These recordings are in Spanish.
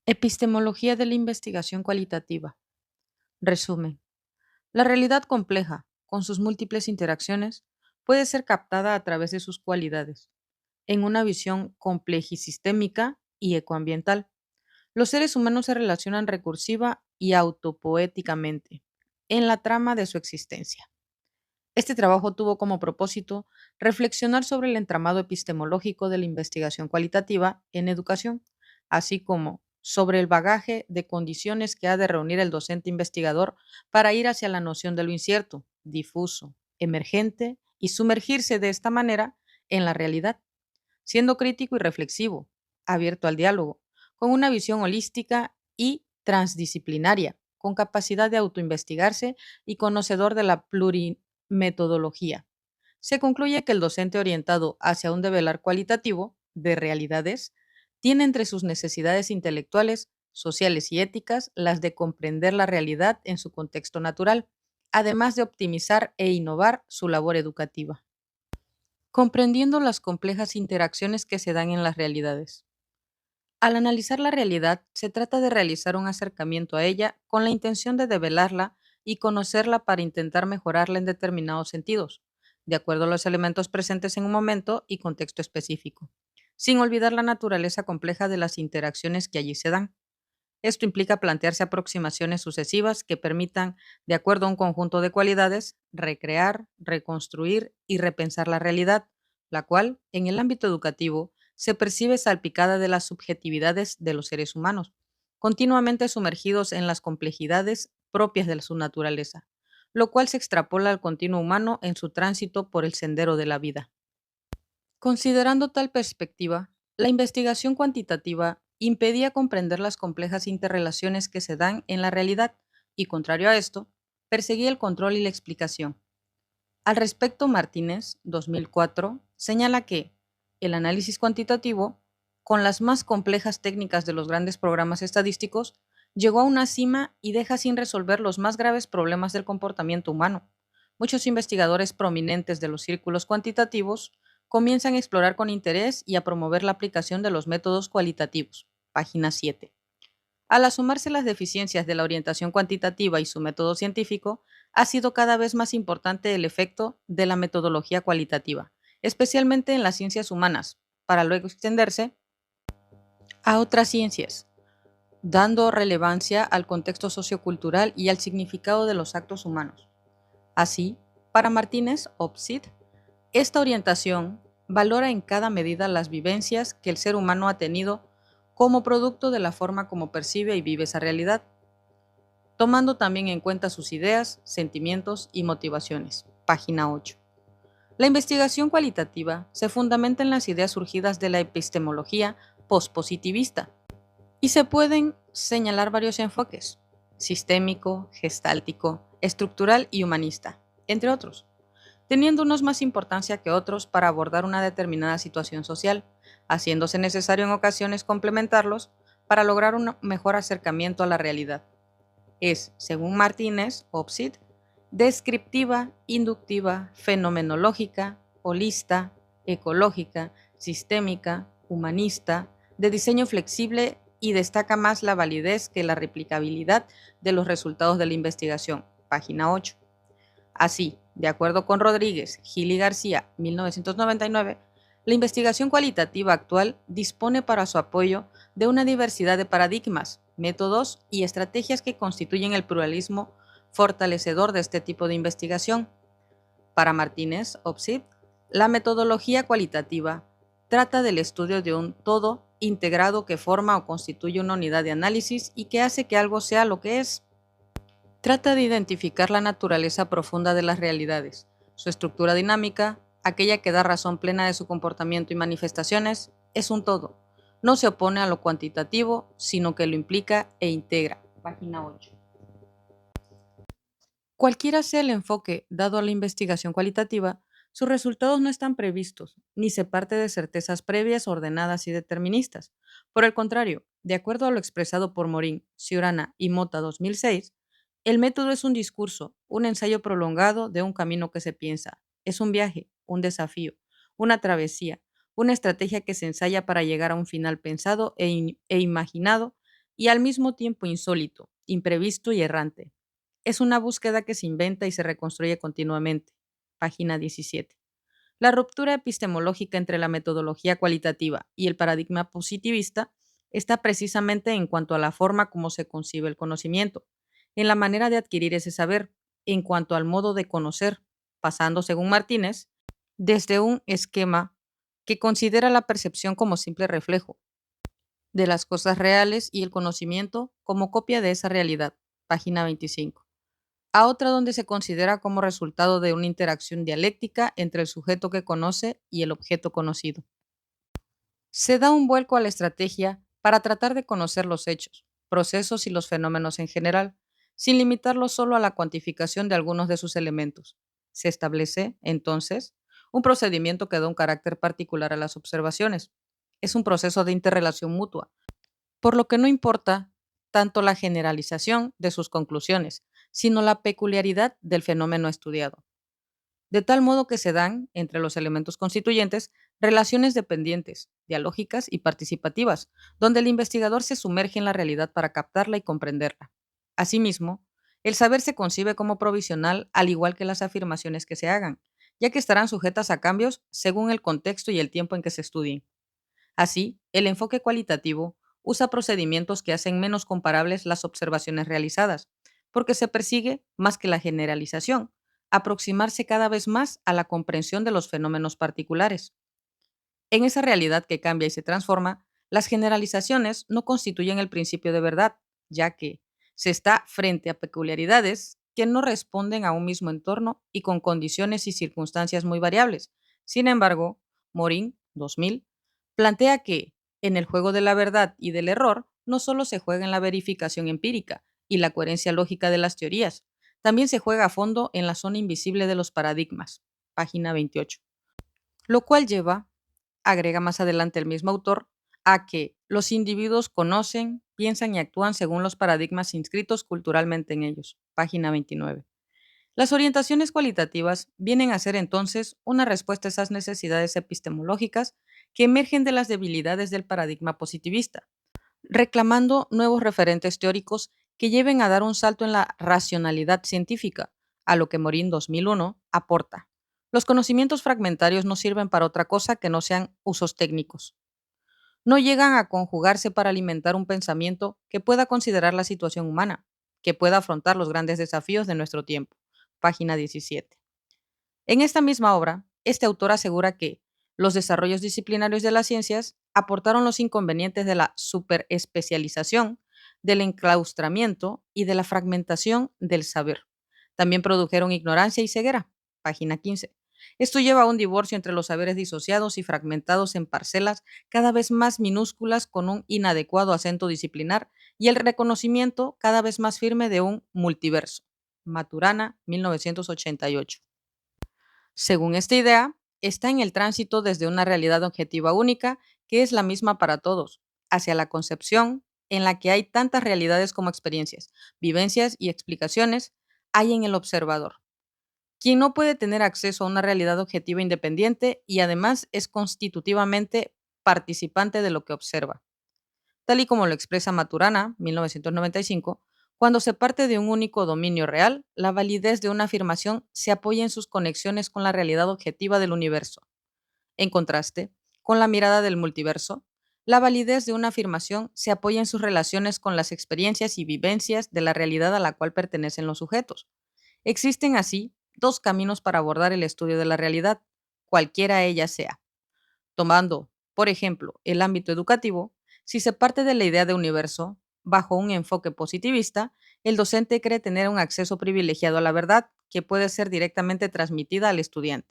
Epistemología de la investigación cualitativa. Resumen. La realidad compleja, con sus múltiples interacciones, puede ser captada a través de sus cualidades, en una visión complejísistémica y ecoambiental. Los seres humanos se relacionan recursiva y autopoéticamente en la trama de su existencia. Este trabajo tuvo como propósito reflexionar sobre el entramado epistemológico de la investigación cualitativa en educación, así como sobre el bagaje de condiciones que ha de reunir el docente investigador para ir hacia la noción de lo incierto, difuso, emergente y sumergirse de esta manera en la realidad, siendo crítico y reflexivo, abierto al diálogo, con una visión holística y transdisciplinaria, con capacidad de autoinvestigarse y conocedor de la plurimetodología. Se concluye que el docente orientado hacia un develar cualitativo de realidades tiene entre sus necesidades intelectuales, sociales y éticas las de comprender la realidad en su contexto natural, además de optimizar e innovar su labor educativa. Comprendiendo las complejas interacciones que se dan en las realidades. Al analizar la realidad, se trata de realizar un acercamiento a ella con la intención de develarla y conocerla para intentar mejorarla en determinados sentidos, de acuerdo a los elementos presentes en un momento y contexto específico, sin olvidar la naturaleza compleja de las interacciones que allí se dan. Esto implica plantearse aproximaciones sucesivas que permitan, de acuerdo a un conjunto de cualidades, recrear, reconstruir y repensar la realidad, la cual, en el ámbito educativo, se percibe salpicada de las subjetividades de los seres humanos, continuamente sumergidos en las complejidades propias de su naturaleza, lo cual se extrapola al continuo humano en su tránsito por el sendero de la vida. Considerando tal perspectiva, la investigación cuantitativa impedía comprender las complejas interrelaciones que se dan en la realidad y, contrario a esto, perseguía el control y la explicación. Al respecto, Martínez, 2004, señala que el análisis cuantitativo, con las más complejas técnicas de los grandes programas estadísticos, llegó a una cima y deja sin resolver los más graves problemas del comportamiento humano. Muchos investigadores prominentes de los círculos cuantitativos comienzan a explorar con interés y a promover la aplicación de los métodos cualitativos. Página 7. Al asumarse las deficiencias de la orientación cuantitativa y su método científico, ha sido cada vez más importante el efecto de la metodología cualitativa, especialmente en las ciencias humanas, para luego extenderse a otras ciencias, dando relevancia al contexto sociocultural y al significado de los actos humanos. Así, para Martínez Opsit, esta orientación valora en cada medida las vivencias que el ser humano ha tenido como producto de la forma como percibe y vive esa realidad, tomando también en cuenta sus ideas, sentimientos y motivaciones. Página 8. La investigación cualitativa se fundamenta en las ideas surgidas de la epistemología pospositivista y se pueden señalar varios enfoques: sistémico, gestáltico, estructural y humanista, entre otros, teniendo unos más importancia que otros para abordar una determinada situación social, haciéndose necesario en ocasiones complementarlos para lograr un mejor acercamiento a la realidad. Es, según Martínez Opsit, descriptiva, inductiva, fenomenológica, holista, ecológica, sistémica, humanista, de diseño flexible y destaca más la validez que la replicabilidad de los resultados de la investigación. Página 8. Así, de acuerdo con Rodríguez, Gil y García, 1999, la investigación cualitativa actual dispone para su apoyo de una diversidad de paradigmas, métodos y estrategias que constituyen el pluralismo fortalecedor de este tipo de investigación. Para Martínez Opsit, la metodología cualitativa trata del estudio de un todo integrado que forma o constituye una unidad de análisis y que hace que algo sea lo que es. Trata de identificar la naturaleza profunda de las realidades, su estructura dinámica, aquella que da razón plena de su comportamiento y manifestaciones, es un todo. No se opone a lo cuantitativo, sino que lo implica e integra. Página 8. Cualquiera sea el enfoque dado a la investigación cualitativa, sus resultados no están previstos, ni se parte de certezas previas, ordenadas y deterministas. Por el contrario, de acuerdo a lo expresado por Morín, Ciurana y Mota 2006, el método es un discurso, un ensayo prolongado de un camino que se piensa. Es un viaje, un desafío, una travesía, una estrategia que se ensaya para llegar a un final pensado e imaginado y al mismo tiempo insólito, imprevisto y errante. Es una búsqueda que se inventa y se reconstruye continuamente. Página 17. La ruptura epistemológica entre la metodología cualitativa y el paradigma positivista está precisamente en cuanto a la forma como se concibe el conocimiento, en la manera de adquirir ese saber, en cuanto al modo de conocer, pasando, según Martínez, desde un esquema que considera la percepción como simple reflejo de las cosas reales y el conocimiento como copia de esa realidad, página 25, a otra donde se considera como resultado de una interacción dialéctica entre el sujeto que conoce y el objeto conocido. Se da un vuelco a la estrategia para tratar de conocer los hechos, procesos y los fenómenos en general, sin limitarlo solo a la cuantificación de algunos de sus elementos. Se establece, entonces, un procedimiento que da un carácter particular a las observaciones. Es un proceso de interrelación mutua, por lo que no importa tanto la generalización de sus conclusiones, sino la peculiaridad del fenómeno estudiado. De tal modo que se dan, entre los elementos constituyentes, relaciones dependientes, dialógicas y participativas, donde el investigador se sumerge en la realidad para captarla y comprenderla. Asimismo, el saber se concibe como provisional al igual que las afirmaciones que se hagan, ya que estarán sujetas a cambios según el contexto y el tiempo en que se estudien. Así, el enfoque cualitativo usa procedimientos que hacen menos comparables las observaciones realizadas, porque se persigue, más que la generalización, aproximarse cada vez más a la comprensión de los fenómenos particulares. En esa realidad que cambia y se transforma, las generalizaciones no constituyen el principio de verdad, ya que se está frente a peculiaridades que no responden a un mismo entorno y con condiciones y circunstancias muy variables. Sin embargo, Morin, 2000, plantea que, en el juego de la verdad y del error, no solo se juega en la verificación empírica y la coherencia lógica de las teorías, también se juega a fondo en la zona invisible de los paradigmas. Página 28. Lo cual lleva, agrega más adelante el mismo autor, a que los individuos conocen, piensan y actúan según los paradigmas inscritos culturalmente en ellos. Página 29. Las orientaciones cualitativas vienen a ser entonces una respuesta a esas necesidades epistemológicas que emergen de las debilidades del paradigma positivista, reclamando nuevos referentes teóricos que lleven a dar un salto en la racionalidad científica, a lo que Morin 2001 aporta. Los conocimientos fragmentarios no sirven para otra cosa que no sean usos técnicos. No llegan a conjugarse para alimentar un pensamiento que pueda considerar la situación humana, que pueda afrontar los grandes desafíos de nuestro tiempo. Página 17. En esta misma obra, este autor asegura que los desarrollos disciplinarios de las ciencias aportaron los inconvenientes de la superespecialización, del enclaustramiento y de la fragmentación del saber. También produjeron ignorancia y ceguera. Página 15. Esto lleva a un divorcio entre los saberes disociados y fragmentados en parcelas cada vez más minúsculas con un inadecuado acento disciplinar y el reconocimiento cada vez más firme de un multiverso. Maturana, 1988. Según esta idea, está en el tránsito desde una realidad objetiva única, que es la misma para todos, hacia la concepción en la que hay tantas realidades como experiencias, vivencias y explicaciones hay en el observador, quien no puede tener acceso a una realidad objetiva independiente y además es constitutivamente participante de lo que observa. Tal y como lo expresa Maturana, 1995, cuando se parte de un único dominio real, la validez de una afirmación se apoya en sus conexiones con la realidad objetiva del universo. En contraste, con la mirada del multiverso, la validez de una afirmación se apoya en sus relaciones con las experiencias y vivencias de la realidad a la cual pertenecen los sujetos. Existen así dos caminos para abordar el estudio de la realidad, cualquiera ella sea. Tomando, por ejemplo, el ámbito educativo, si se parte de la idea de universo, bajo un enfoque positivista, el docente cree tener un acceso privilegiado a la verdad que puede ser directamente transmitida al estudiante.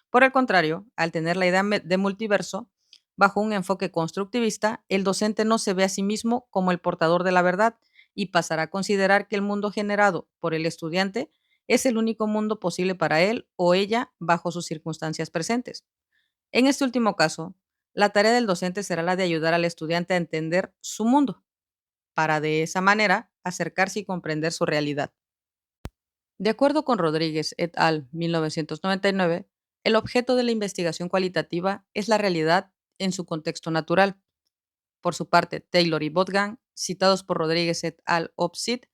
Por el contrario, al tener la idea de multiverso, bajo un enfoque constructivista, el docente no se ve a sí mismo como el portador de la verdad y pasará a considerar que el mundo generado por el estudiante es el único mundo posible para él o ella bajo sus circunstancias presentes. En este último caso, la tarea del docente será la de ayudar al estudiante a entender su mundo, para de esa manera acercarse y comprender su realidad. De acuerdo con Rodríguez et al. 1999, el objeto de la investigación cualitativa es la realidad en su contexto natural. Por su parte, Taylor y Botgan citados por Rodríguez et al. OPSIT,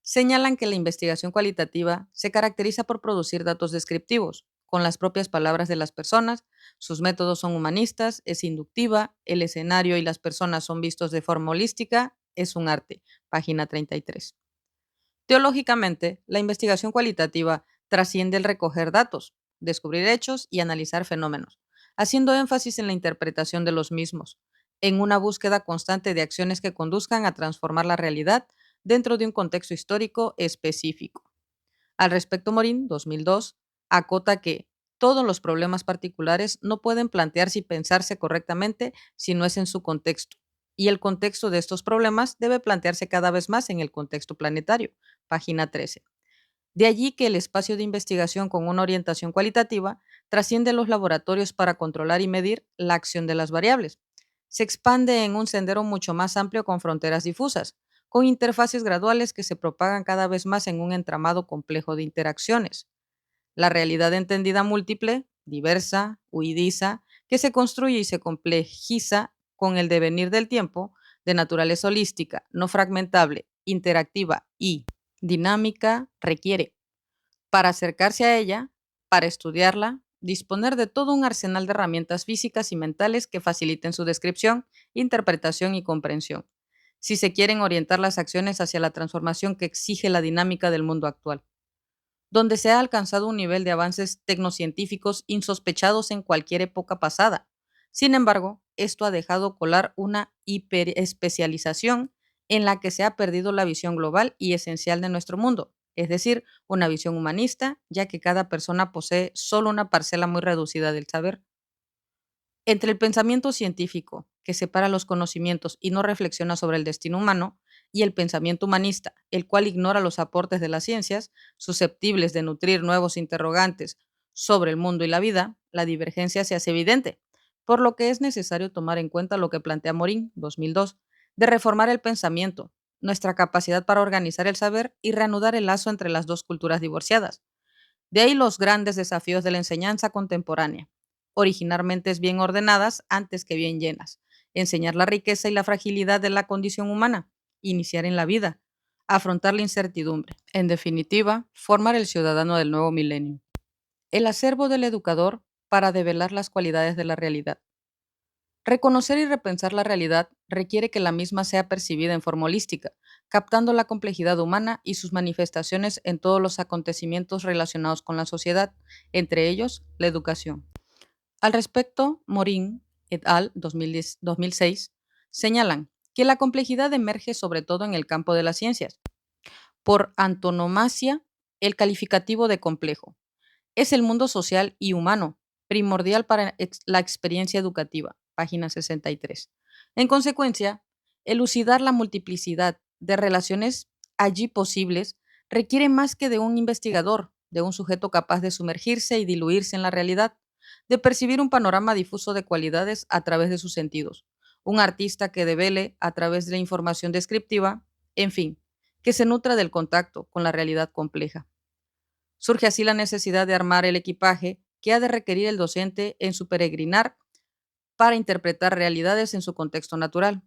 señalan que la investigación cualitativa se caracteriza por producir datos descriptivos, con las propias palabras de las personas, sus métodos son humanistas, es inductiva, el escenario y las personas son vistos de forma holística, es un arte. Página 33. Teológicamente, la investigación cualitativa trasciende el recoger datos, descubrir hechos y analizar fenómenos, haciendo énfasis en la interpretación de los mismos, en una búsqueda constante de acciones que conduzcan a transformar la realidad dentro de un contexto histórico específico. Al respecto, Morín, 2002, acota que todos los problemas particulares no pueden plantearse y pensarse correctamente si no es en su contexto, y el contexto de estos problemas debe plantearse cada vez más en el contexto planetario. Página 13. De allí que el espacio de investigación con una orientación cualitativa trasciende los laboratorios para controlar y medir la acción de las variables. Se expande en un sendero mucho más amplio con fronteras difusas, con interfaces graduales que se propagan cada vez más en un entramado complejo de interacciones. La realidad entendida múltiple, diversa, huidiza, que se construye y se complejiza con el devenir del tiempo, de naturaleza holística, no fragmentable, interactiva y dinámica, requiere, para acercarse a ella, para estudiarla, disponer de todo un arsenal de herramientas físicas y mentales que faciliten su descripción, interpretación y comprensión, si se quieren orientar las acciones hacia la transformación que exige la dinámica del mundo actual, donde se ha alcanzado un nivel de avances tecnocientíficos insospechados en cualquier época pasada. Sin embargo, esto ha dejado colar una hiperespecialización en la que se ha perdido la visión global y esencial de nuestro mundo, es decir, una visión humanista, ya que cada persona posee solo una parcela muy reducida del saber. Entre el pensamiento científico, que separa los conocimientos y no reflexiona sobre el destino humano, y el pensamiento humanista, el cual ignora los aportes de las ciencias, susceptibles de nutrir nuevos interrogantes sobre el mundo y la vida, la divergencia se hace evidente, por lo que es necesario tomar en cuenta lo que plantea Morín, 2002, de reformar el pensamiento, nuestra capacidad para organizar el saber y reanudar el lazo entre las dos culturas divorciadas. De ahí los grandes desafíos de la enseñanza contemporánea, originalmente bien ordenadas antes que bien llenas, enseñar la riqueza y la fragilidad de la condición humana, iniciar en la vida, afrontar la incertidumbre, en definitiva, formar el ciudadano del nuevo milenio. El acervo del educador para develar las cualidades de la realidad. Reconocer y repensar la realidad requiere que la misma sea percibida en forma holística, captando la complejidad humana y sus manifestaciones en todos los acontecimientos relacionados con la sociedad, entre ellos la educación. Al respecto, Morín et al. 2006 señalan que la complejidad emerge sobre todo en el campo de las ciencias. Por antonomasia, el calificativo de complejo es el mundo social y humano, primordial para la experiencia educativa. Página 63. En consecuencia, elucidar la multiplicidad de relaciones allí posibles requiere más que de un investigador, de un sujeto capaz de sumergirse y diluirse en la realidad, de percibir un panorama difuso de cualidades a través de sus sentidos, un artista que devele a través de la información descriptiva, en fin, que se nutra del contacto con la realidad compleja. Surge así la necesidad de armar el equipaje que ha de requerir el docente en su peregrinar para interpretar realidades en su contexto natural.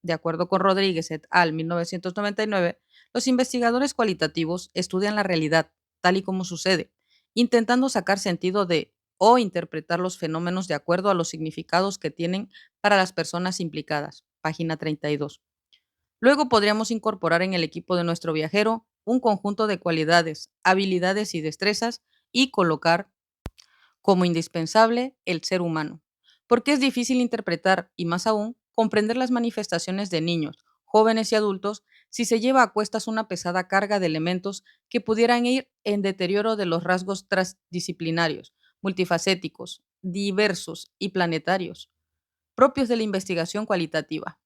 De acuerdo con Rodríguez et al. 1999, los investigadores cualitativos estudian la realidad tal y como sucede, intentando sacar sentido de o interpretar los fenómenos de acuerdo a los significados que tienen para las personas implicadas. Página 32. Luego podríamos incorporar en el equipo de nuestro viajero un conjunto de cualidades, habilidades y destrezas y colocar como indispensable el ser humano, porque es difícil interpretar y más aún comprender las manifestaciones de niños, jóvenes y adultos si se lleva a cuestas una pesada carga de elementos que pudieran ir en deterioro de los rasgos transdisciplinarios, multifacéticos, diversos y planetarios, propios de la investigación cualitativa.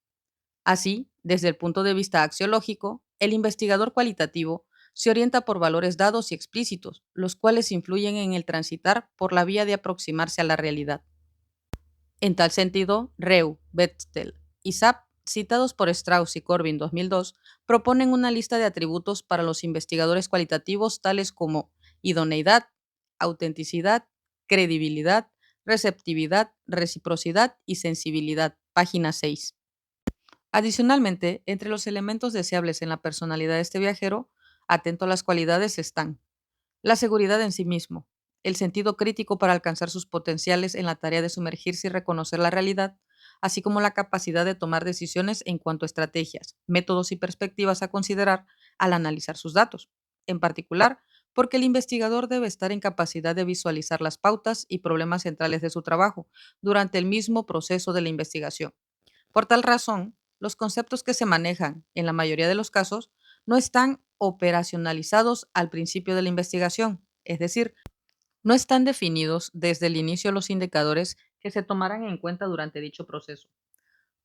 Así, desde el punto de vista axiológico, el investigador cualitativo se orienta por valores dados y explícitos, los cuales influyen en el transitar por la vía de aproximarse a la realidad. En tal sentido, Reu, Betzel y Sapp, citados por Strauss y Corbin 2002, proponen una lista de atributos para los investigadores cualitativos tales como idoneidad, autenticidad, credibilidad, receptividad, reciprocidad y sensibilidad. Página 6. Adicionalmente, entre los elementos deseables en la personalidad de este viajero, atento a las cualidades están la seguridad en sí mismo, el sentido crítico para alcanzar sus potenciales en la tarea de sumergirse y reconocer la realidad, así como la capacidad de tomar decisiones en cuanto a estrategias, métodos y perspectivas a considerar al analizar sus datos. En particular, porque el investigador debe estar en capacidad de visualizar las pautas y problemas centrales de su trabajo durante el mismo proceso de la investigación. Por tal razón, los conceptos que se manejan en la mayoría de los casos no están operacionalizados al principio de la investigación, es decir, no están definidos desde el inicio los indicadores que se tomarán en cuenta durante dicho proceso.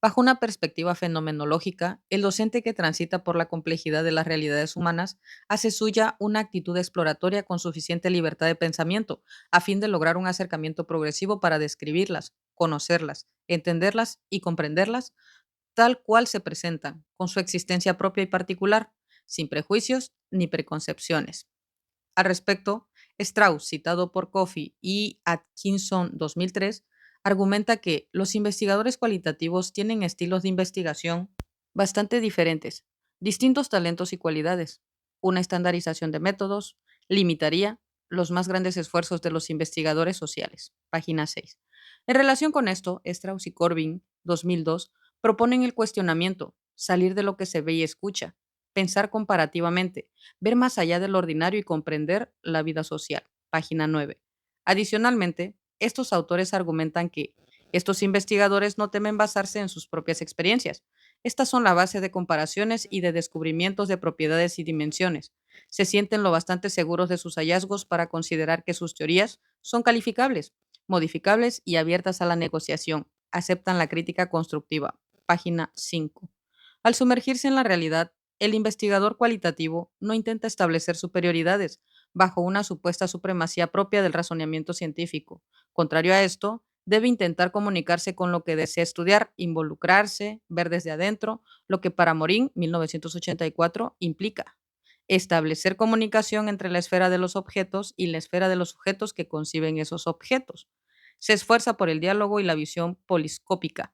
Bajo una perspectiva fenomenológica, el docente que transita por la complejidad de las realidades humanas hace suya una actitud exploratoria con suficiente libertad de pensamiento, a fin de lograr un acercamiento progresivo para describirlas, conocerlas, entenderlas y comprenderlas tal cual se presentan, con su existencia propia y particular, sin prejuicios ni preconcepciones. Al respecto, Strauss, citado por Coffey y Atkinson 2003, argumenta que los investigadores cualitativos tienen estilos de investigación bastante diferentes, distintos talentos y cualidades. Una estandarización de métodos limitaría los más grandes esfuerzos de los investigadores sociales. Página 6. En relación con esto, Strauss y Corbin, 2002, proponen el cuestionamiento, salir de lo que se ve y escucha, pensar comparativamente, ver más allá del ordinario y comprender la vida social. Página 9. Adicionalmente, estos autores argumentan que estos investigadores no temen basarse en sus propias experiencias. Estas son la base de comparaciones y de descubrimientos de propiedades y dimensiones. Se sienten lo bastante seguros de sus hallazgos para considerar que sus teorías son calificables, modificables y abiertas a la negociación. Aceptan la crítica constructiva. Página 5. Al sumergirse en la realidad, el investigador cualitativo no intenta establecer superioridades bajo una supuesta supremacía propia del razonamiento científico. Contrario a esto, debe intentar comunicarse con lo que desea estudiar, involucrarse, ver desde adentro, lo que para Morin, 1984, implica establecer comunicación entre la esfera de los objetos y la esfera de los sujetos que conciben esos objetos. Se esfuerza por el diálogo y la visión poliscópica,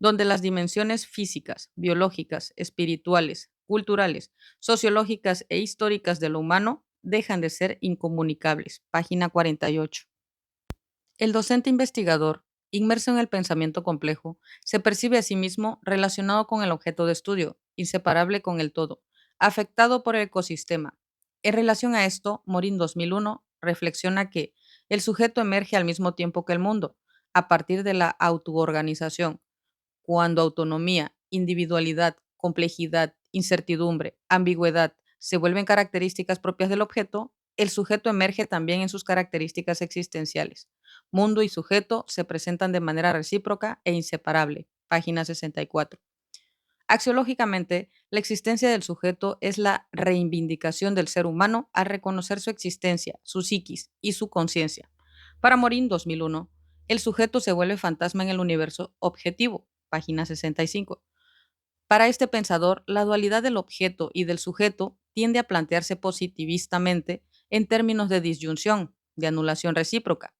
donde las dimensiones físicas, biológicas, espirituales, culturales, sociológicas e históricas de lo humano dejan de ser incomunicables. Página 48. El docente investigador, inmerso en el pensamiento complejo, se percibe a sí mismo relacionado con el objeto de estudio, inseparable con el todo, afectado por el ecosistema. En relación a esto, Morin 2001 reflexiona que el sujeto emerge al mismo tiempo que el mundo, a partir de la autoorganización, cuando autonomía, individualidad, complejidad, incertidumbre, ambigüedad se vuelven características propias del objeto, el sujeto emerge también en sus características existenciales. Mundo y sujeto se presentan de manera recíproca e inseparable. Página 64. Axiológicamente, la existencia del sujeto es la reivindicación del ser humano al reconocer su existencia, su psiquis y su conciencia. Para Morin 2001, el sujeto se vuelve fantasma en el universo objetivo. Página 65. Para este pensador, la dualidad del objeto y del sujeto tiende a plantearse positivistamente en términos de disyunción, de anulación recíproca.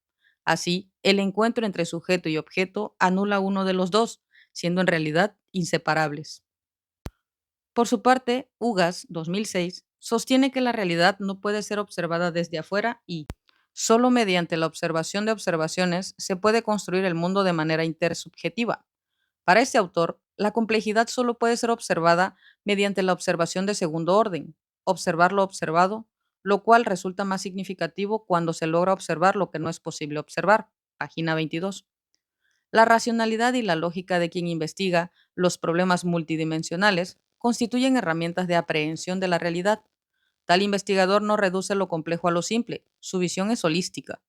Así, el encuentro entre sujeto y objeto anula uno de los dos, siendo en realidad inseparables. Por su parte, Ugas, 2006, sostiene que la realidad no puede ser observada desde afuera y solo mediante la observación de observaciones se puede construir el mundo de manera intersubjetiva. Para este autor, la complejidad solo puede ser observada mediante la observación de segundo orden, observar lo observado, lo cual resulta más significativo cuando se logra observar lo que no es posible observar. Página 22. La racionalidad y la lógica de quien investiga los problemas multidimensionales constituyen herramientas de aprehensión de la realidad. Tal investigador no reduce lo complejo a lo simple, su visión es holística.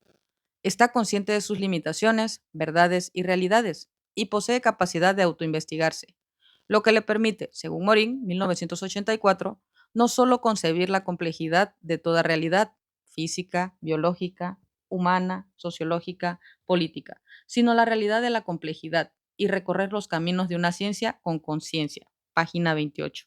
Está consciente de sus limitaciones, verdades y realidades, y posee capacidad de autoinvestigarse, lo que le permite, según Morin, 1984, no solo concebir la complejidad de toda realidad, física, biológica, humana, sociológica, política, sino la realidad de la complejidad y recorrer los caminos de una ciencia con conciencia. Página 28.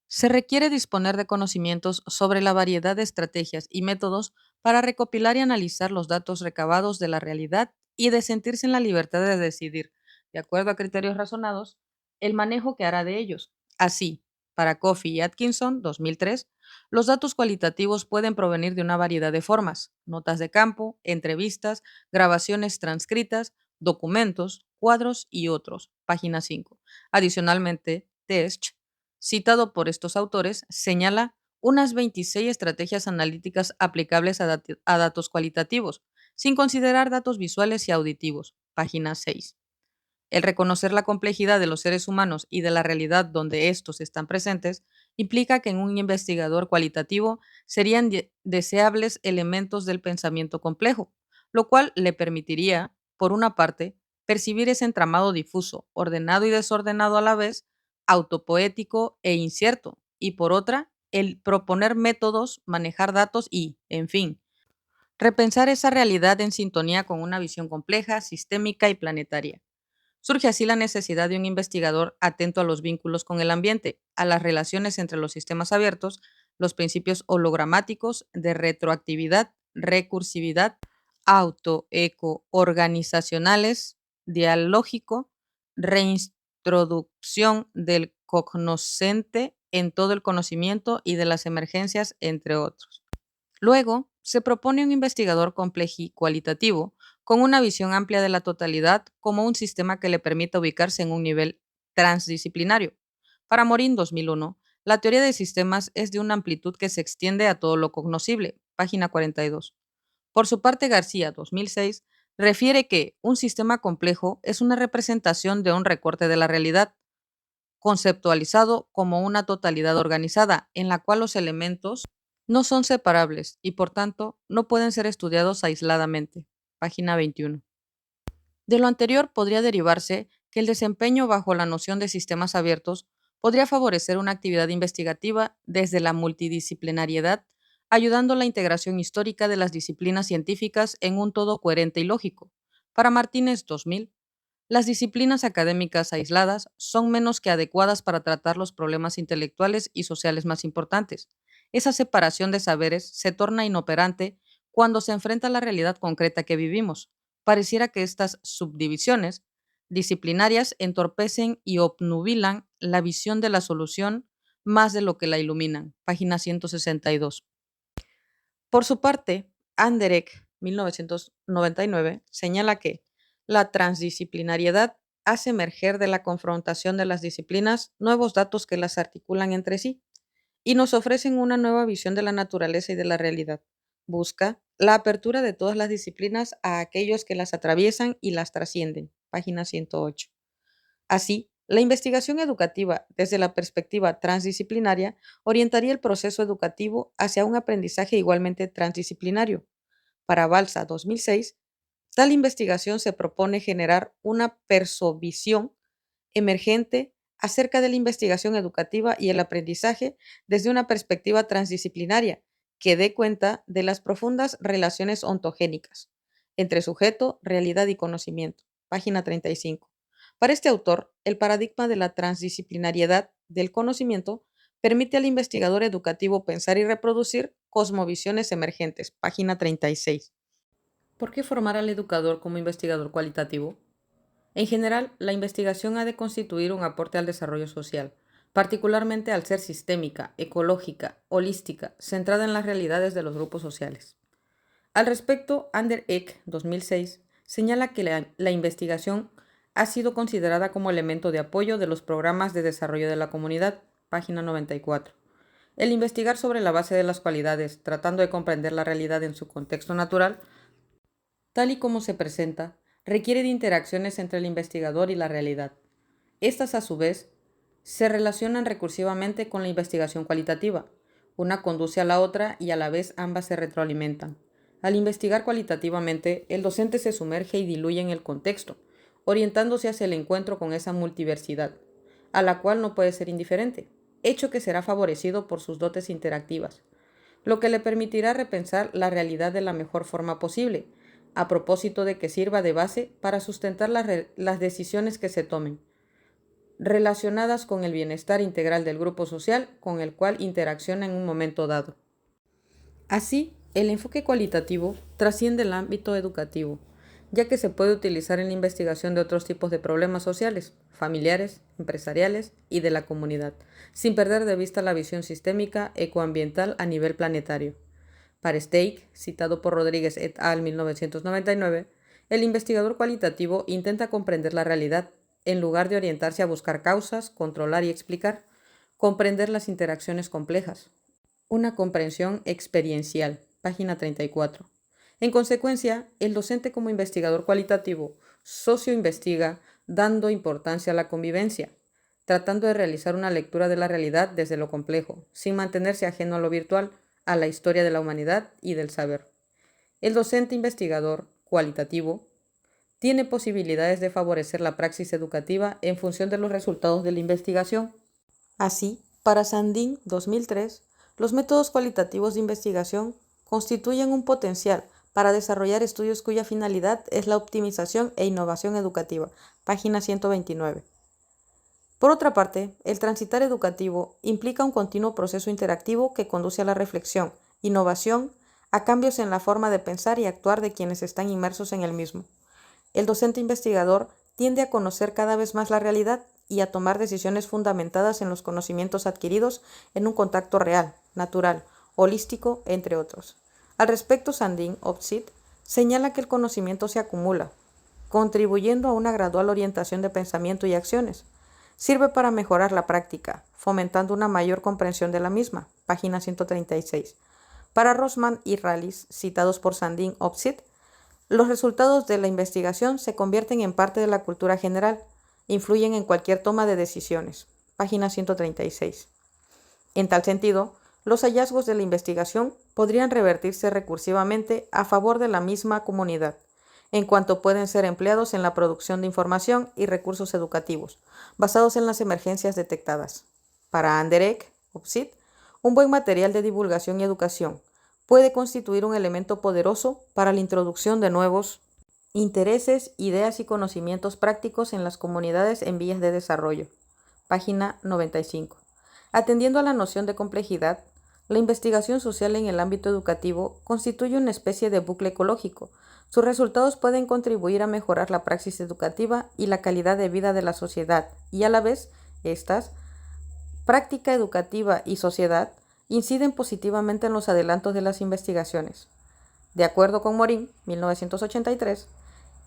Se requiere disponer de conocimientos sobre la variedad de estrategias y métodos para recopilar y analizar los datos recabados de la realidad y de sentirse en la libertad de decidir, de acuerdo a criterios razonados, el manejo que hará de ellos. Así, para Coffey y Atkinson, 2003, los datos cualitativos pueden provenir de una variedad de formas: notas de campo, entrevistas, grabaciones transcritas, documentos, cuadros y otros. Página 5. Adicionalmente, Tesch, citado por estos autores, señala unas 26 estrategias analíticas aplicables a datos cualitativos, sin considerar datos visuales y auditivos. Página 6. El reconocer la complejidad de los seres humanos y de la realidad donde estos están presentes implica que en un investigador cualitativo serían deseables elementos del pensamiento complejo, lo cual le permitiría, por una parte, percibir ese entramado difuso, ordenado y desordenado a la vez, autopoético e incierto, y por otra, el proponer métodos, manejar datos y, en fin, repensar esa realidad en sintonía con una visión compleja, sistémica y planetaria. Surge así la necesidad de un investigador atento a los vínculos con el ambiente, a las relaciones entre los sistemas abiertos, los principios hologramáticos de retroactividad, recursividad, autoeco-organizacionales, dialógico, reintroducción del cognoscente en todo el conocimiento y de las emergencias, entre otros. Luego, se propone un investigador complejo y cualitativo con una visión amplia de la totalidad como un sistema que le permita ubicarse en un nivel transdisciplinario. Para Morin 2001, la teoría de sistemas es de una amplitud que se extiende a todo lo cognoscible. Página 42. Por su parte, García 2006 refiere que un sistema complejo es una representación de un recorte de la realidad, conceptualizado como una totalidad organizada, en la cual los elementos no son separables y por tanto no pueden ser estudiados aisladamente. Página 21. De lo anterior podría derivarse que el desempeño bajo la noción de sistemas abiertos podría favorecer una actividad investigativa desde la multidisciplinariedad, ayudando a la integración histórica de las disciplinas científicas en un todo coherente y lógico. Para Martínez 2000, las disciplinas académicas aisladas son menos que adecuadas para tratar los problemas intelectuales y sociales más importantes. Esa separación de saberes se torna inoperante cuando se enfrenta a la realidad concreta que vivimos. Pareciera que estas subdivisiones disciplinarias entorpecen y obnubilan la visión de la solución más de lo que la iluminan. Página 162. Por su parte, Anderek, 1999, señala que la transdisciplinariedad hace emerger de la confrontación de las disciplinas nuevos datos que las articulan entre sí y nos ofrecen una nueva visión de la naturaleza y de la realidad. Busca la apertura de todas las disciplinas a aquellos que las atraviesan y las trascienden. Página 108. Así, la investigación educativa desde la perspectiva transdisciplinaria orientaría el proceso educativo hacia un aprendizaje igualmente transdisciplinario. Para Balsa 2006, tal investigación se propone generar una persobvisión emergente acerca de la investigación educativa y el aprendizaje desde una perspectiva transdisciplinaria que dé cuenta de las profundas relaciones ontogénicas entre sujeto, realidad y conocimiento. Página 35. Para este autor, el paradigma de la transdisciplinariedad del conocimiento permite al investigador educativo pensar y reproducir cosmovisiones emergentes. Página 36. ¿Por qué formar al educador como investigador cualitativo? En general, la investigación ha de constituir un aporte al desarrollo social, particularmente al ser sistémica, ecológica, holística, centrada en las realidades de los grupos sociales. Al respecto, Ander Eck, 2006, señala que la investigación ha sido considerada como elemento de apoyo de los programas de desarrollo de la comunidad, página 94. El investigar sobre la base de las cualidades, tratando de comprender la realidad en su contexto natural, tal y como se presenta, requiere de interacciones entre el investigador y la realidad. Estas, a su vez, se relacionan recursivamente con la investigación cualitativa. Una conduce a la otra y a la vez ambas se retroalimentan. Al investigar cualitativamente, el docente se sumerge y diluye en el contexto, orientándose hacia el encuentro con esa multiversidad, a la cual no puede ser indiferente, hecho que será favorecido por sus dotes interactivas, lo que le permitirá repensar la realidad de la mejor forma posible, a propósito de que sirva de base para sustentar las decisiones que se tomen, relacionadas con el bienestar integral del grupo social con el cual interacciona en un momento dado. Así, el enfoque cualitativo trasciende el ámbito educativo, ya que se puede utilizar en la investigación de otros tipos de problemas sociales, familiares, empresariales y de la comunidad, sin perder de vista la visión sistémica ecoambiental a nivel planetario. Para Stake, citado por Rodríguez et al. 1999, el investigador cualitativo intenta comprender la realidad, en lugar de orientarse a buscar causas, controlar y explicar, comprender las interacciones complejas. Una comprensión experiencial, página 34. En consecuencia, el docente como investigador cualitativo socio-investiga dando importancia a la convivencia, tratando de realizar una lectura de la realidad desde lo complejo, sin mantenerse ajeno a lo virtual, a la historia de la humanidad y del saber. El docente investigador cualitativo tiene posibilidades de favorecer la praxis educativa en función de los resultados de la investigación. Así, para Sandin 2003, los métodos cualitativos de investigación constituyen un potencial para desarrollar estudios cuya finalidad es la optimización e innovación educativa, página 129. Por otra parte, el transitar educativo implica un continuo proceso interactivo que conduce a la reflexión, innovación, a cambios en la forma de pensar y actuar de quienes están inmersos en el mismo. El docente investigador tiende a conocer cada vez más la realidad y a tomar decisiones fundamentadas en los conocimientos adquiridos en un contacto real, natural, holístico, entre otros. Al respecto, Sandin Opsit señala que el conocimiento se acumula, contribuyendo a una gradual orientación de pensamiento y acciones. Sirve para mejorar la práctica, fomentando una mayor comprensión de la misma, página 136. Para Rosman y Rallis, citados por Sandin Opsit, los resultados de la investigación se convierten en parte de la cultura general, influyen en cualquier toma de decisiones. Página 136. En tal sentido, los hallazgos de la investigación podrían revertirse recursivamente a favor de la misma comunidad, en cuanto pueden ser empleados en la producción de información y recursos educativos, basados en las emergencias detectadas. Para Anderek, Opsit, un buen material de divulgación y educación puede constituir un elemento poderoso para la introducción de nuevos intereses, ideas y conocimientos prácticos en las comunidades en vías de desarrollo. Página 95. Atendiendo a la noción de complejidad, la investigación social en el ámbito educativo constituye una especie de bucle ecológico. Sus resultados pueden contribuir a mejorar la praxis educativa y la calidad de vida de la sociedad, y a la vez, estas, práctica educativa y sociedad, inciden positivamente en los adelantos de las investigaciones. De acuerdo con Morin, 1983,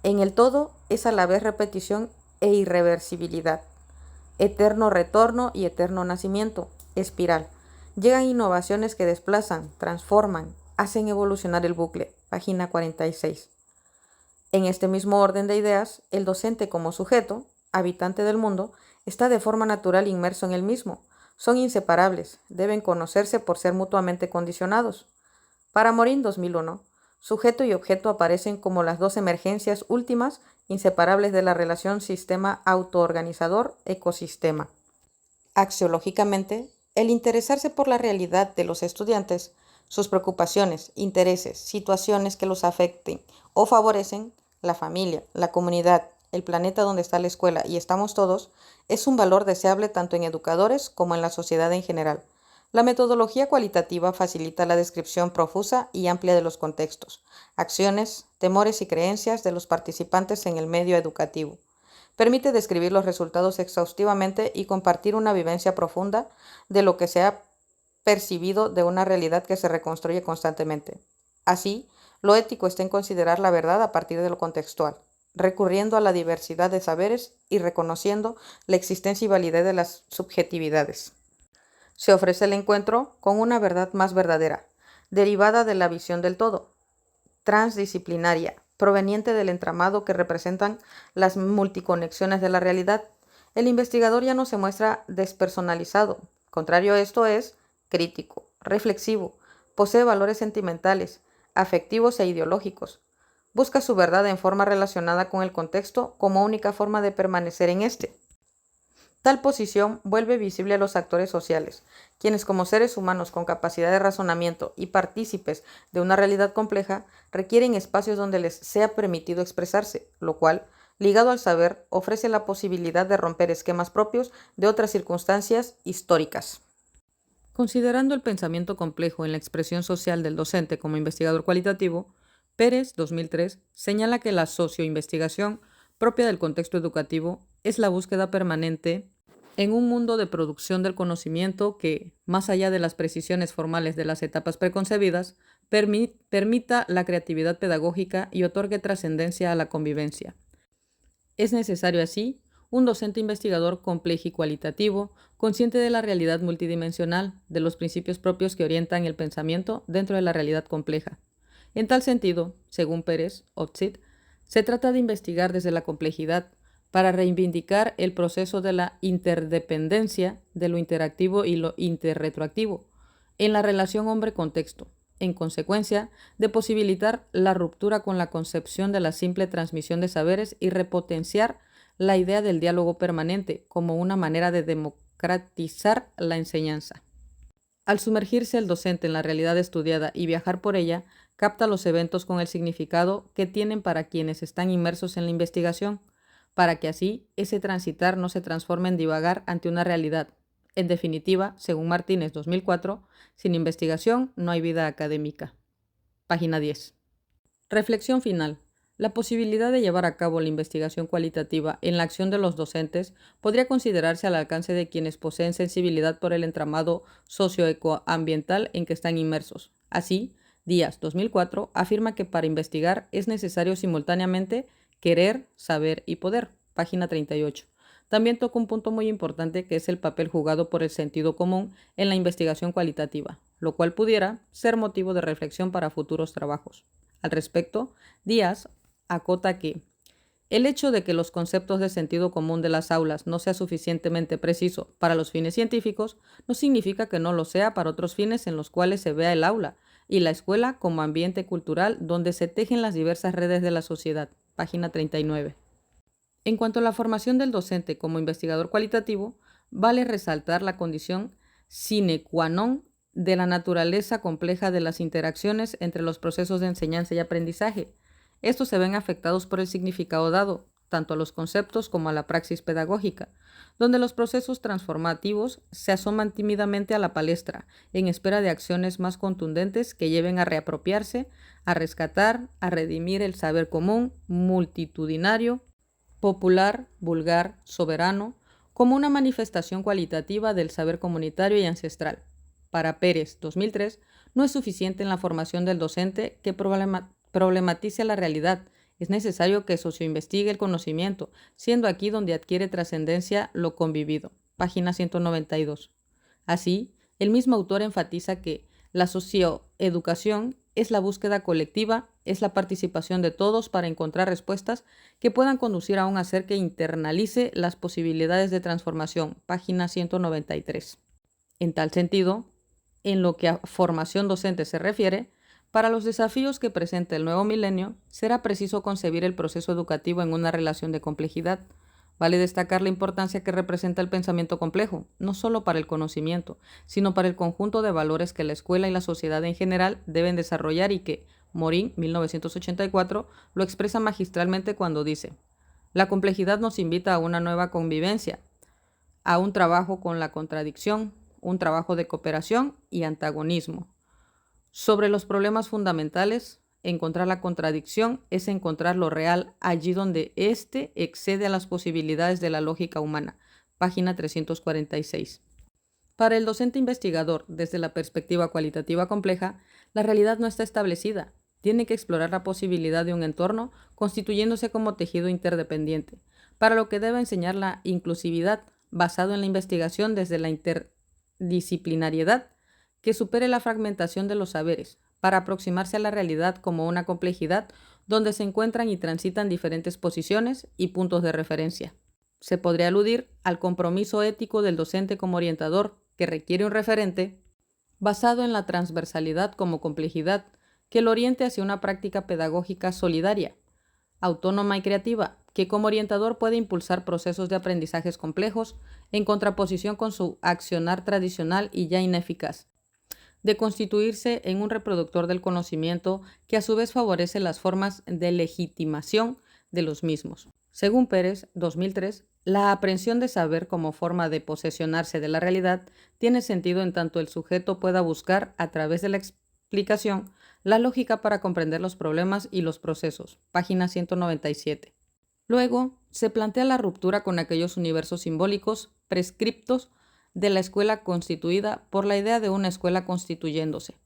en el todo es a la vez repetición e irreversibilidad, eterno retorno y eterno nacimiento, espiral. Llegan innovaciones que desplazan, transforman, hacen evolucionar el bucle, página 46. En este mismo orden de ideas, el docente como sujeto, habitante del mundo, está de forma natural inmerso en el mismo. Son inseparables, deben conocerse por ser mutuamente condicionados. Para Morin 2001, sujeto y objeto aparecen como las dos emergencias últimas inseparables de la relación sistema autoorganizador-ecosistema. Axiológicamente, el interesarse por la realidad de los estudiantes, sus preocupaciones, intereses, situaciones que los afecten o favorecen, la familia, la comunidad, el planeta donde está la escuela y estamos todos, es un valor deseable tanto en educadores como en la sociedad en general. La metodología cualitativa facilita la descripción profusa y amplia de los contextos, acciones, temores y creencias de los participantes en el medio educativo. Permite describir los resultados exhaustivamente y compartir una vivencia profunda de lo que se ha percibido de una realidad que se reconstruye constantemente. Así, lo ético está en considerar la verdad a partir de lo contextual, recurriendo a la diversidad de saberes y reconociendo la existencia y validez de las subjetividades. Se ofrece el encuentro con una verdad más verdadera, derivada de la visión del todo, transdisciplinaria, proveniente del entramado que representan las multiconexiones de la realidad. El investigador ya no se muestra despersonalizado, contrario a esto es crítico, reflexivo, posee valores sentimentales, afectivos e ideológicos. Busca su verdad en forma relacionada con el contexto como única forma de permanecer en este. Tal posición vuelve visible a los actores sociales, quienes como seres humanos con capacidad de razonamiento y partícipes de una realidad compleja, requieren espacios donde les sea permitido expresarse, lo cual, ligado al saber, ofrece la posibilidad de romper esquemas propios de otras circunstancias históricas. Considerando el pensamiento complejo en la expresión social del docente como investigador cualitativo, Pérez, 2003, señala que la socioinvestigación propia del contexto educativo es la búsqueda permanente en un mundo de producción del conocimiento que, más allá de las precisiones formales de las etapas preconcebidas, permita la creatividad pedagógica y otorgue trascendencia a la convivencia. Es necesario así un docente investigador complejo y cualitativo, consciente de la realidad multidimensional, de los principios propios que orientan el pensamiento dentro de la realidad compleja. En tal sentido, según Pérez, Otzit, se trata de investigar desde la complejidad para reivindicar el proceso de la interdependencia de lo interactivo y lo interretroactivo en la relación hombre-contexto, en consecuencia, de posibilitar la ruptura con la concepción de la simple transmisión de saberes y repotenciar la idea del diálogo permanente como una manera de democratizar la enseñanza. Al sumergirse el docente en la realidad estudiada y viajar por ella, capta los eventos con el significado que tienen para quienes están inmersos en la investigación, para que así ese transitar no se transforme en divagar ante una realidad. En definitiva, según Martínez 2004, sin investigación no hay vida académica. Página 10. Reflexión final. La posibilidad de llevar a cabo la investigación cualitativa en la acción de los docentes podría considerarse al alcance de quienes poseen sensibilidad por el entramado socioecoambiental en que están inmersos. Así, Díaz, 2004, afirma que para investigar es necesario simultáneamente querer, saber y poder. Página 38. También toca un punto muy importante que es el papel jugado por el sentido común en la investigación cualitativa, lo cual pudiera ser motivo de reflexión para futuros trabajos. Al respecto, Díaz acota que el hecho de que los conceptos de sentido común de las aulas no sea suficientemente preciso para los fines científicos no significa que no lo sea para otros fines en los cuales se vea el aula y la escuela como ambiente cultural donde se tejen las diversas redes de la sociedad. Página 39. En cuanto a la formación del docente como investigador cualitativo, vale resaltar la condición sine qua non de la naturaleza compleja de las interacciones entre los procesos de enseñanza y aprendizaje. Estos se ven afectados por el significado dado, tanto a los conceptos como a la praxis pedagógica, donde los procesos transformativos se asoman tímidamente a la palestra, en espera de acciones más contundentes que lleven a reapropiarse, a rescatar, a redimir el saber común, multitudinario, popular, vulgar, soberano, como una manifestación cualitativa del saber comunitario y ancestral. Para Pérez, 2003, no es suficiente en la formación del docente que problematice la realidad. Es necesario que socioinvestigue el conocimiento, siendo aquí donde adquiere trascendencia lo convivido. Página 192. Así, el mismo autor enfatiza que la socioeducación es la búsqueda colectiva, es la participación de todos para encontrar respuestas que puedan conducir a un hacer que internalice las posibilidades de transformación. Página 193. En tal sentido, en lo que a formación docente se refiere, para los desafíos que presenta el nuevo milenio, será preciso concebir el proceso educativo en una relación de complejidad. Vale destacar la importancia que representa el pensamiento complejo, no solo para el conocimiento, sino para el conjunto de valores que la escuela y la sociedad en general deben desarrollar y que Morín, 1984, lo expresa magistralmente cuando dice: la complejidad nos invita a una nueva convivencia, a un trabajo con la contradicción, un trabajo de cooperación y antagonismo. Sobre los problemas fundamentales, encontrar la contradicción es encontrar lo real allí donde éste excede a las posibilidades de la lógica humana. Página 346. Para el docente investigador, desde la perspectiva cualitativa compleja, la realidad no está establecida. Tiene que explorar la posibilidad de un entorno constituyéndose como tejido interdependiente, para lo que debe enseñar la inclusividad, basado en la investigación desde la interdisciplinariedad, que supere la fragmentación de los saberes, para aproximarse a la realidad como una complejidad donde se encuentran y transitan diferentes posiciones y puntos de referencia. Se podría aludir al compromiso ético del docente como orientador, que requiere un referente basado en la transversalidad como complejidad, que lo oriente hacia una práctica pedagógica solidaria, autónoma y creativa, que como orientador puede impulsar procesos de aprendizajes complejos en contraposición con su accionar tradicional y ya ineficaz, de constituirse en un reproductor del conocimiento que a su vez favorece las formas de legitimación de los mismos. Según Pérez, 2003, la aprehensión de saber como forma de posesionarse de la realidad tiene sentido en tanto el sujeto pueda buscar, a través de la explicación, La lógica para comprender los problemas y los procesos, página 197. Luego, se plantea la ruptura con aquellos universos simbólicos prescriptos de la escuela constituida por la idea de una escuela constituyéndose,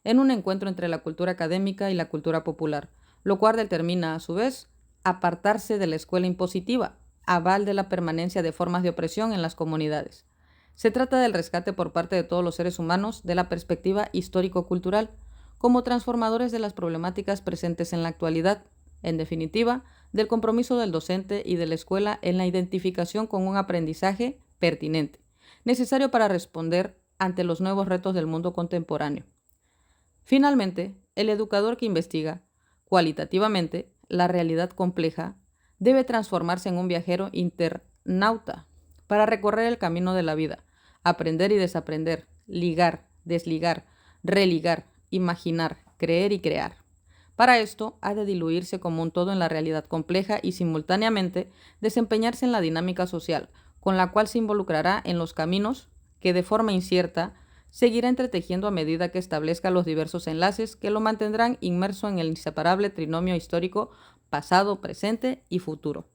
en un encuentro entre la cultura académica y la cultura popular, lo cual determina, a su vez, apartarse de la escuela impositiva, aval de la permanencia de formas de opresión en las comunidades. Se trata del rescate por parte de todos los seres humanos de la perspectiva histórico-cultural, como transformadores de las problemáticas presentes en la actualidad, en definitiva, del compromiso del docente y de la escuela en la identificación con un aprendizaje pertinente, necesario para responder ante los nuevos retos del mundo contemporáneo. Finalmente, el educador que investiga cualitativamente la realidad compleja debe transformarse en un viajero internauta para recorrer el camino de la vida, aprender y desaprender, ligar, desligar, religar, imaginar, creer y crear. Para esto, ha de diluirse como un todo en la realidad compleja y simultáneamente desempeñarse en la dinámica social, con la cual se involucrará en los caminos que de forma incierta seguirá entretejiendo a medida que establezca los diversos enlaces que lo mantendrán inmerso en el inseparable trinomio histórico pasado, presente y futuro.